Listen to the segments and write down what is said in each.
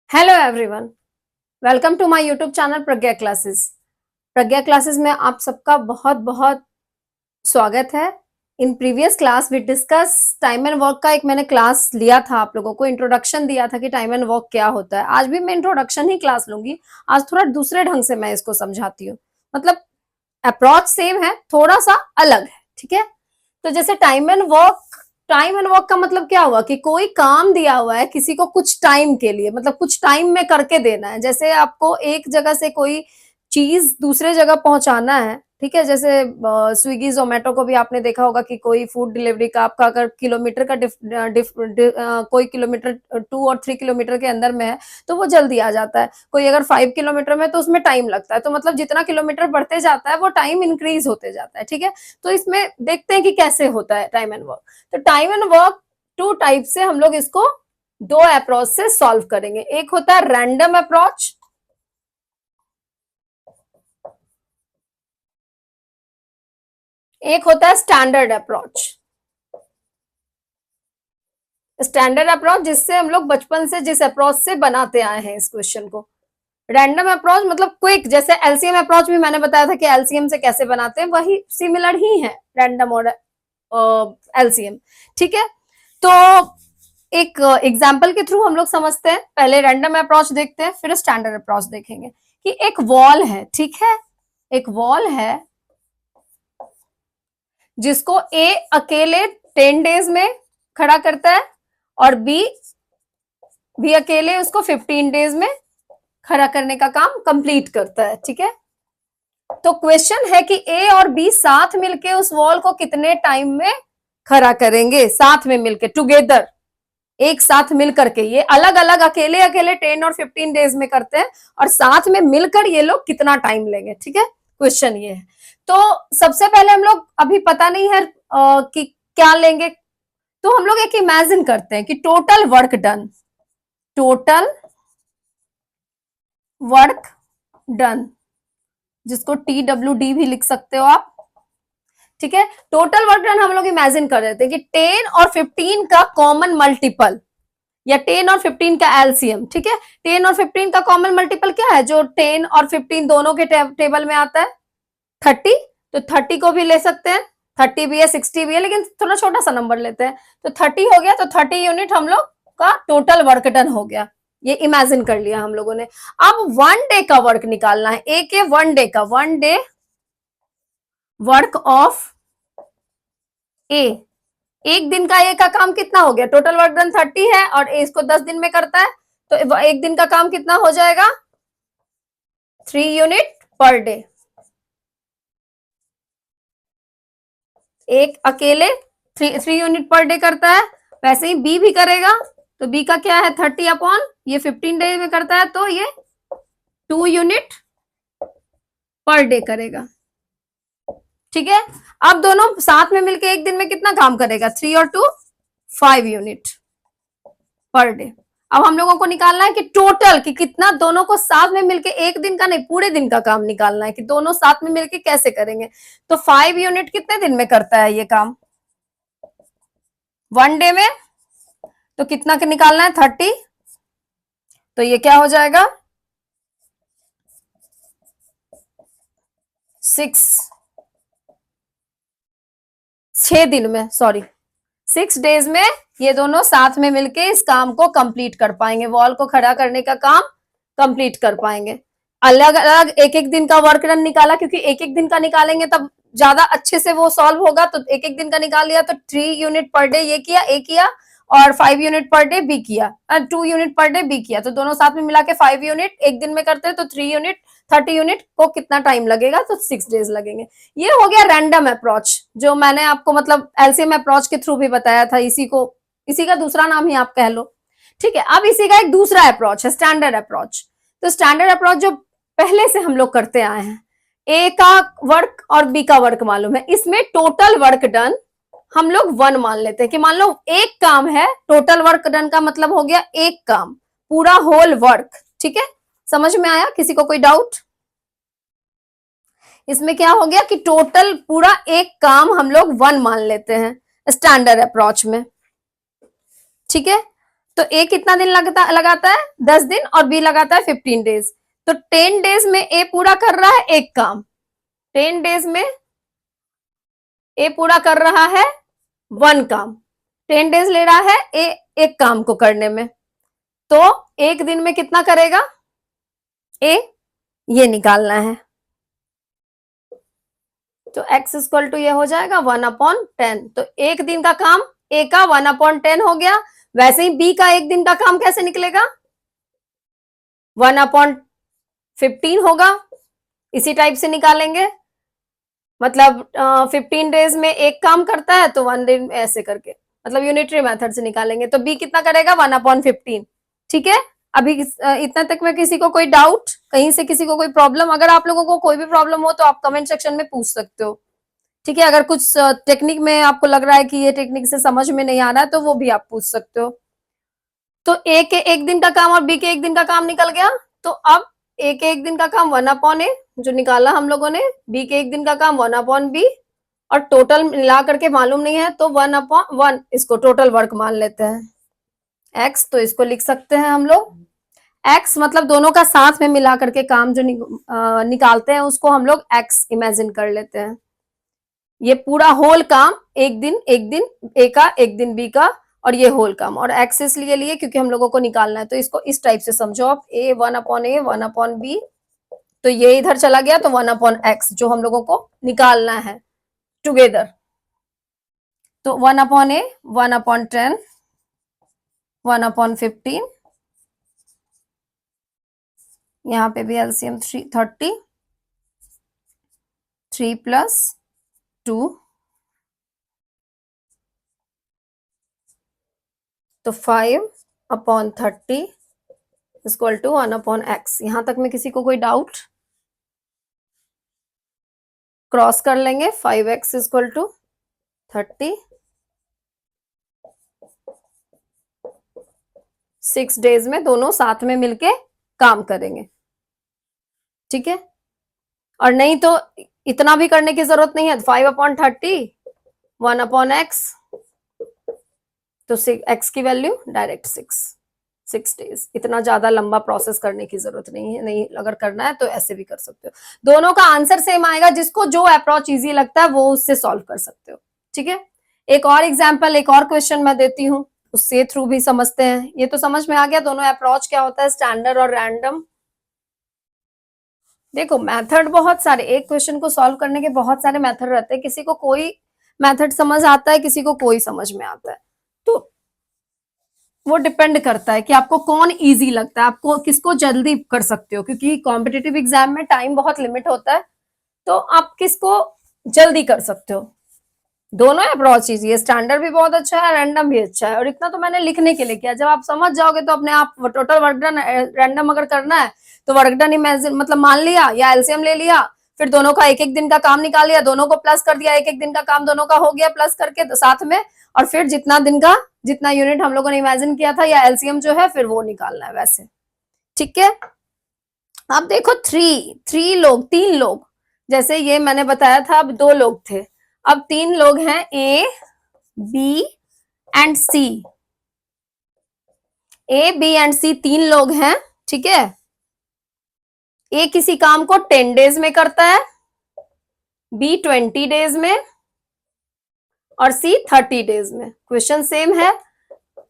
Hello everyone, welcome to my YouTube channel Pragya classes. Pragya classes में आप सबका बहुत बहुत स्वागत है। In previous class we discuss time and work का एक मैंने क्लास लिया था, आप लोगों को इंट्रोडक्शन दिया था कि टाइम एंड वर्क क्या होता है। आज भी मैं इंट्रोडक्शन ही क्लास लूंगी। आज थोड़ा दूसरे ढंग से मैं इसको समझाती हूँ, मतलब अप्रोच सेम है, थोड़ा सा अलग है। ठीक है, तो जैसे टाइम एंड वर्क का मतलब क्या हुआ कि कोई काम दिया हुआ है किसी को कुछ टाइम के लिए, मतलब कुछ टाइम में करके देना है। जैसे आपको एक जगह से कोई चीज दूसरे जगह पहुंचाना है, ठीक है। जैसे स्विगी जोमेटो को भी आपने देखा होगा कि कोई फूड डिलीवरी का आपका अगर किलोमीटर का कोई किलोमीटर 2 और 3 किलोमीटर के अंदर में है तो वो जल्दी आ जाता है। कोई अगर 5 किलोमीटर में तो उसमें टाइम लगता है। तो मतलब जितना किलोमीटर बढ़ते जाता है वो टाइम इंक्रीज होते जाता है। ठीक है, तो इसमें देखते हैं कि कैसे होता है टाइम एंड वर्क। तो time and work two type से हम लोग इसको दो अप्रोच से सॉल्व करेंगे। एक होता है रैंडम अप्रोच, एक होता है स्टैंडर्ड अप्रोच। स्टैंडर्ड अप्रोच जिससे हम लोग बचपन से जिस अप्रोच से बनाते आए हैं इस क्वेश्चन को। रैंडम अप्रोच मतलब क्विक, जैसे एलसीएम अप्रोच भी मैंने बताया था कि एलसीएम से कैसे बनाते हैं, वही सिमिलर ही है रैंडम और एलसीएम। ठीक है, तो एक एग्जाम्पल के थ्रू हम लोग समझते हैं। पहले रैंडम अप्रोच देखते हैं, फिर स्टैंडर्ड अप्रोच देखेंगे। कि एक वॉल है, ठीक है, एक वॉल है जिसको ए अकेले 10 डेज में खड़ा करता है और बी भी अकेले उसको 15 डेज में खड़ा करने का काम कंप्लीट करता है। ठीक है, तो क्वेश्चन है कि ए और बी साथ मिलके उस वॉल को कितने टाइम में खड़ा करेंगे, साथ में मिलके टुगेदर, एक साथ मिलकर के। ये अलग अलग अकेले अकेले 10 और 15 डेज में करते हैं और साथ में मिलकर ये लोग कितना टाइम लेंगे। ठीक है, क्वेश्चन ये है। तो सबसे पहले हम लोग, अभी पता नहीं है कि क्या लेंगे, तो हम लोग एक इमेजिन करते हैं कि total work done, total work done, जिसको TWD भी लिख सकते हो आप। ठीक है, टोटल वर्क डन हम लोग इमेजिन कर रहे थे कि 10 और 15 का कॉमन मल्टीपल या 10 और 15 का एलसीएम। ठीक है, 10 और 15 का कॉमन मल्टीपल क्या है, जो 10 और 15 दोनों के टेबल में आता है, 30। तो 30 को भी ले सकते हैं, 30 भी है, 60 भी है, लेकिन थोड़ा छोटा सा नंबर लेते हैं। तो 30 हो गया, तो 30 यूनिट हम लोग का टोटल वर्क डन हो गया। ये इमेजिन कर लिया हम लोगों ने। अब 1 डे का वर्क निकालना है, एक है 1 डे का, 1 डे वर्क ऑफ ए। एक दिन का ए का काम कितना हो गया, टोटल वर्क डन 30 है और ए इसको 10 दिन में करता है, तो एक दिन का काम कितना हो जाएगा, 3 यूनिट पर डे। एक अकेले 3 यूनिट पर डे करता है, वैसे ही बी भी करेगा। तो बी का क्या है, 30 अपॉन ये 15 डे में करता है, तो ये 2 यूनिट पर डे करेगा। ठीक है, अब दोनों साथ में मिलकर एक दिन में कितना काम करेगा, 3 और 2 5 यूनिट पर डे। अब हम लोगों को निकालना है कि टोटल कि कितना दोनों को साथ में मिलके, एक दिन का नहीं पूरे दिन का काम निकालना है कि दोनों साथ में मिलके कैसे करेंगे। तो 5 यूनिट कितने दिन में करता है ये काम, 1 डे में। तो कितना के निकालना है, 30। तो ये क्या हो जाएगा, 6 दिन में, सॉरी 6 डेज में ये दोनों साथ में मिलके इस काम को कंप्लीट कर पाएंगे, वॉल को खड़ा करने का काम कंप्लीट कर पाएंगे। अलग अलग एक एक दिन का वर्क रन निकाला, क्योंकि एक एक दिन का निकालेंगे तब ज्यादा अच्छे से वो सॉल्व होगा। तो एक एक दिन का निकाल लिया, तो 3 यूनिट पर डे ये किया, ए किया, और 5 यूनिट पर डे बी किया, 2 यूनिट पर डे बी किया। तो दोनों साथ में मिला के 5 यूनिट एक दिन में करते हैं, तो 3 यूनिट 30 यूनिट को कितना टाइम लगेगा, तो 6 डेज लगेंगे। ये हो गया रैंडम अप्रोच, जो मैंने आपको मतलब एलसीएम अप्रोच के थ्रू भी बताया था। इसी का दूसरा नाम ही आप कह लो। ठीक है, अब इसी का एक दूसरा अप्रोच है स्टैंडर्ड अप्रोच। तो स्टैंडर्ड अप्रोच जो पहले से हम लोग करते आए हैं, ए का वर्क और बी का वर्क मालूम है, इसमें टोटल वर्क डन हम लोग 1 मान लेते हैं कि मान लो एक काम है, टोटल वर्क डन का मतलब हो गया एक काम, पूरा होल वर्क। ठीक है, समझ में आया, किसी को कोई डाउट। इसमें क्या हो गया कि टोटल पूरा एक काम हम लोग 1 मान लेते हैं स्टैंडर्ड अप्रोच में। ठीक है, तो ए कितना दिन लगाता है 10 दिन और बी लगाता है 15 डेज। तो 10 डेज में ए पूरा कर रहा है एक काम, 10 डेज में ए पूरा कर रहा है 1 काम, 10 डेज ले रहा है ए एक काम को करने में। तो एक दिन में कितना करेगा ए, ये निकालना है। तो x इक्वल टू ये हो जाएगा 1/10। तो एक दिन का काम ए का 1/10 हो गया। वैसे ही बी का एक दिन का काम कैसे निकलेगा, 1/15 होगा। इसी टाइप से निकालेंगे, मतलब 15 डेज में एक काम करता है तो 1 दिन ऐसे करके, मतलब यूनिटरी मेथड से निकालेंगे। तो बी कितना करेगा 1/15। ठीक है, अभी इतना तक में किसी को कोई डाउट, कहीं से किसी को कोई प्रॉब्लम? अगर आप लोगों को कोई भी प्रॉब्लम हो तो आप कमेंट सेक्शन में पूछ सकते हो। ठीक है, अगर कुछ टेक्निक में आपको लग रहा है कि ये टेक्निक से समझ में नहीं आ रहा है तो वो भी आप पूछ सकते हो। तो ए के एक दिन का काम और बी के एक दिन का काम निकल गया। तो अब ए के एक दिन का काम 1/a जो निकाला हम लोगों ने, बी के एक दिन का काम 1/b, और टोटल मिला करके मालूम नहीं है तो 1/1 इसको टोटल वर्क मान लेते हैं x। तो इसको लिख सकते हैं हम लोग x, मतलब दोनों का साथ में मिला करके काम जो निकालते हैं उसको हम लोग x इमेजिन कर लेते हैं। ये पूरा होल काम एक दिन ए का, एक दिन बी का, और ये होल काम, और x इसलिए लिए क्योंकि हम लोगों को निकालना है। तो इसको इस टाइप से समझो आप, a 1/a 1/b, तो ये इधर चला गया तो 1/x जो हम लोगों को निकालना है टुगेदर। तो 1/a 1/10 1/15, यहाँ पे भी एलसीएम 30, 3 + 2, तो 5/30 इक्वल टू 1/x। यहां तक में किसी को कोई डाउट? क्रॉस कर लेंगे, 5x इक्वल टू 30, 6 डेज में दोनों साथ में मिलके काम करेंगे। ठीक है, और नहीं तो इतना भी करने की जरूरत नहीं है। 5/30 1/x, तो x की वैल्यू डायरेक्ट 6 डेज। इतना ज्यादा लंबा प्रोसेस करने की जरूरत नहीं है। नहीं अगर करना है तो ऐसे भी कर सकते हो, दोनों का आंसर सेम आएगा। जिसको जो अप्रोच इजी लगता है वो उससे सॉल्व कर सकते हो। ठीक है, एक और एग्जाम्पल, एक और क्वेश्चन मैं देती हूँ, उससे थ्रू भी समझते हैं। ये तो समझ में आ गया दोनों अप्रोच क्या होता है, स्टैंडर्ड और रैंडम। देखो मेथड बहुत सारे, एक क्वेश्चन को सॉल्व करने के बहुत सारे मेथड रहते हैं। किसी को कोई मेथड समझ आता है, किसी को कोई समझ में आता है। तो वो डिपेंड करता है कि आपको कौन इजी लगता है, आपको किसको जल्दी कर सकते हो, क्योंकि कॉम्पिटिटिव एग्जाम में टाइम बहुत लिमिट होता है। तो आप किसको जल्दी कर सकते हो। दोनों अप्रोच इजी है, स्टैंडर्ड भी बहुत अच्छा है, रैंडम भी अच्छा है। और इतना तो मैंने लिखने के लिए किया, जब आप समझ जाओगे तो अपने आप टोटल वर्क डन। रैंडम अगर करना है तो वर्क डन इमेजिन, मतलब मान लिया या एलसीएम ले लिया, फिर दोनों का एक एक दिन का काम निकाल लिया, दोनों को प्लस कर दिया, एक एक दिन का काम दोनों का हो गया प्लस करके तो साथ में, और फिर जितना दिन का जितना यूनिट हम लोगों ने इमेजिन किया था या एलसीएम जो है फिर वो निकालना है वैसे। ठीक है, अब देखो तीन लोग, जैसे ये मैंने बताया था, अब 2 लोग थे, अब 3 लोग हैं, A B and C. A B and C 3 लोग हैं। ठीक है, ए किसी काम को 10 डेज में करता है, बी 20 डेज में, और सी 30 डेज में। क्वेश्चन सेम है,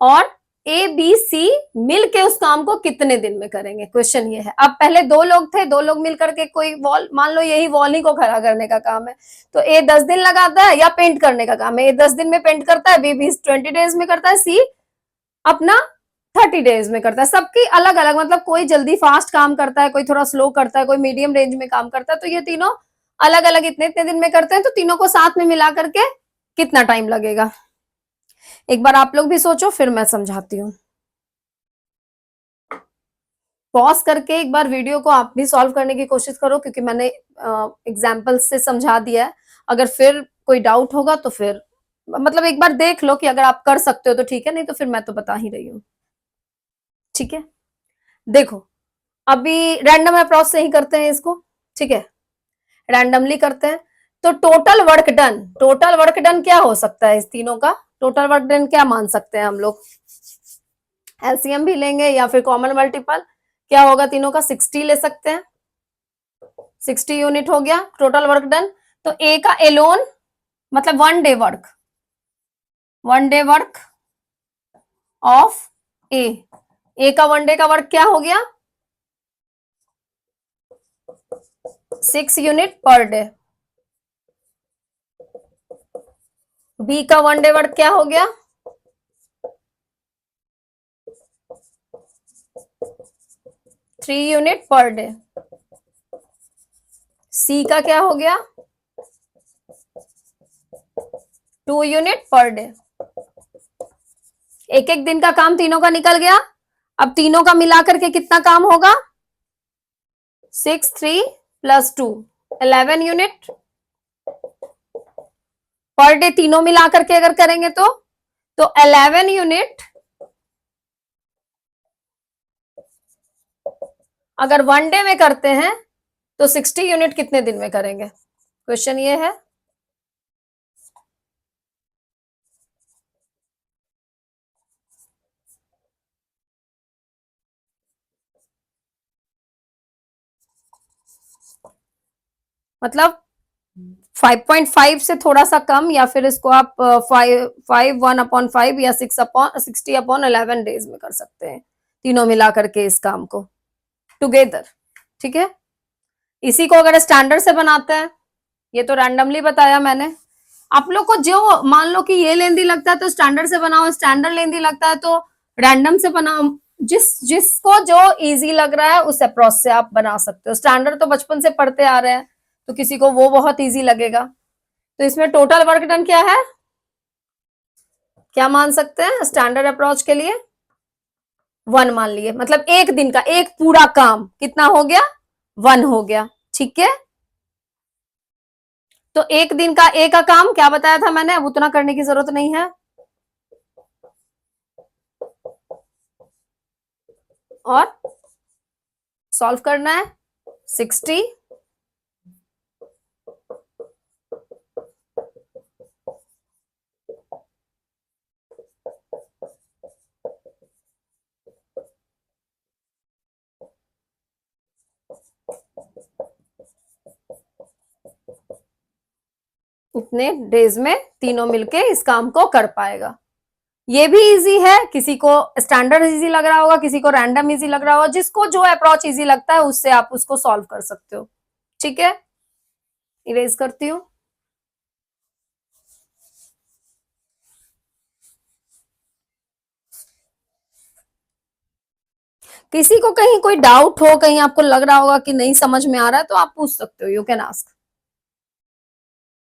और ए बी सी मिलके उस काम को कितने दिन में करेंगे, क्वेश्चन ये है। अब पहले 2 लोग थे, 2 लोग मिलकर के कोई वॉल, मान लो यही वॉल ही को खड़ा करने का काम है, तो ए 10 दिन लगाता है, या पेंट करने का काम है, ए 10 दिन में पेंट करता है, बी 20 डेज में करता है, सी अपना 30 डेज में करता है। सबकी अलग अलग, मतलब कोई जल्दी फास्ट काम करता है, कोई थोड़ा स्लो करता है, कोई मीडियम रेंज में काम करता है। तो ये तीनों अलग अलग इतने इतने दिन में करते हैं। तो तीनों को साथ में मिला करके कितना टाइम लगेगा, एक बार आप लोग भी सोचो, फिर मैं समझाती हूँ। पॉज करके एक बार वीडियो को आप भी सॉल्व करने की कोशिश करो, क्योंकि मैंने एग्जाम्पल से समझा दिया है। अगर फिर कोई डाउट होगा तो फिर मतलब एक बार देख लो कि अगर आप कर सकते हो तो ठीक है, नहीं तो फिर मैं तो बता ही रही हूँ। ठीक है, देखो अभी रैंडम अप्रोच से ही करते हैं इसको। ठीक है, रैंडमली करते हैं। तो टोटल वर्क डन क्या हो सकता है, इस तीनों का टोटल वर्क डन क्या मान सकते हैं हम लोग? एलसीएम भी लेंगे या फिर कॉमन मल्टीपल, क्या होगा तीनों का 60 ले सकते हैं, 60 यूनिट हो गया टोटल वर्क डन। तो ए का एलोन मतलब 1 day work, 1 day work of a का 1 डे का वर्क क्या हो गया 6 यूनिट पर डे। बी का 1 डे वर्क क्या हो गया 3 यूनिट पर डे। सी का क्या हो गया 2 यूनिट पर डे। एक एक दिन का काम तीनों का निकल गया। अब तीनों का मिलाकर के कितना काम होगा 6 3 + 2 11 यूनिट पर डे। तीनों मिलाकर के अगर करेंगे तो 11 यूनिट अगर 1 डे में करते हैं तो 60 यूनिट कितने दिन में करेंगे, क्वेश्चन ये है। मतलब 5.5 से थोड़ा सा कम, या फिर इसको आप 1/5 या 60/11 डेज में कर सकते हैं तीनों मिला करके इस काम को टुगेदर। ठीक है, इसी को अगर स्टैंडर्ड से बनाते हैं, ये तो रैंडमली बताया मैंने, आप लोग को जो मान लो कि ये लेंदी लगता है तो स्टैंडर्ड से बनाओ, स्टैंडर्ड लेंदी लगता है तो रैंडम से बनाओ, जिसको जो इजी लग रहा है उस अप्रोच से आप बना सकते हो। स्टैंडर्ड तो बचपन से पढ़ते आ रहे हैं तो किसी को वो बहुत इजी लगेगा। तो इसमें टोटल वर्क डन क्या है, क्या मान सकते हैं स्टैंडर्ड अप्रोच के लिए 1 मान लिए, मतलब एक दिन का एक पूरा काम कितना हो गया 1 हो गया। ठीक है, तो एक दिन का ए का काम क्या बताया था मैंने, अब उतना करने की जरूरत नहीं है। और सॉल्व करना है 60 इतने डेज में तीनों मिलके इस काम को कर पाएगा। ये भी इजी है, किसी को स्टैंडर्ड इजी लग रहा होगा, किसी को रैंडम इजी लग रहा होगा, जिसको जो अप्रोच इजी लगता है उससे आप उसको सॉल्व कर सकते हो। ठीक है, इरेज करती हूँ। किसी को कहीं कोई डाउट हो, कहीं आपको लग रहा होगा कि नहीं समझ में आ रहा है, तो आप पूछ सकते हो, यू कैन आस्क।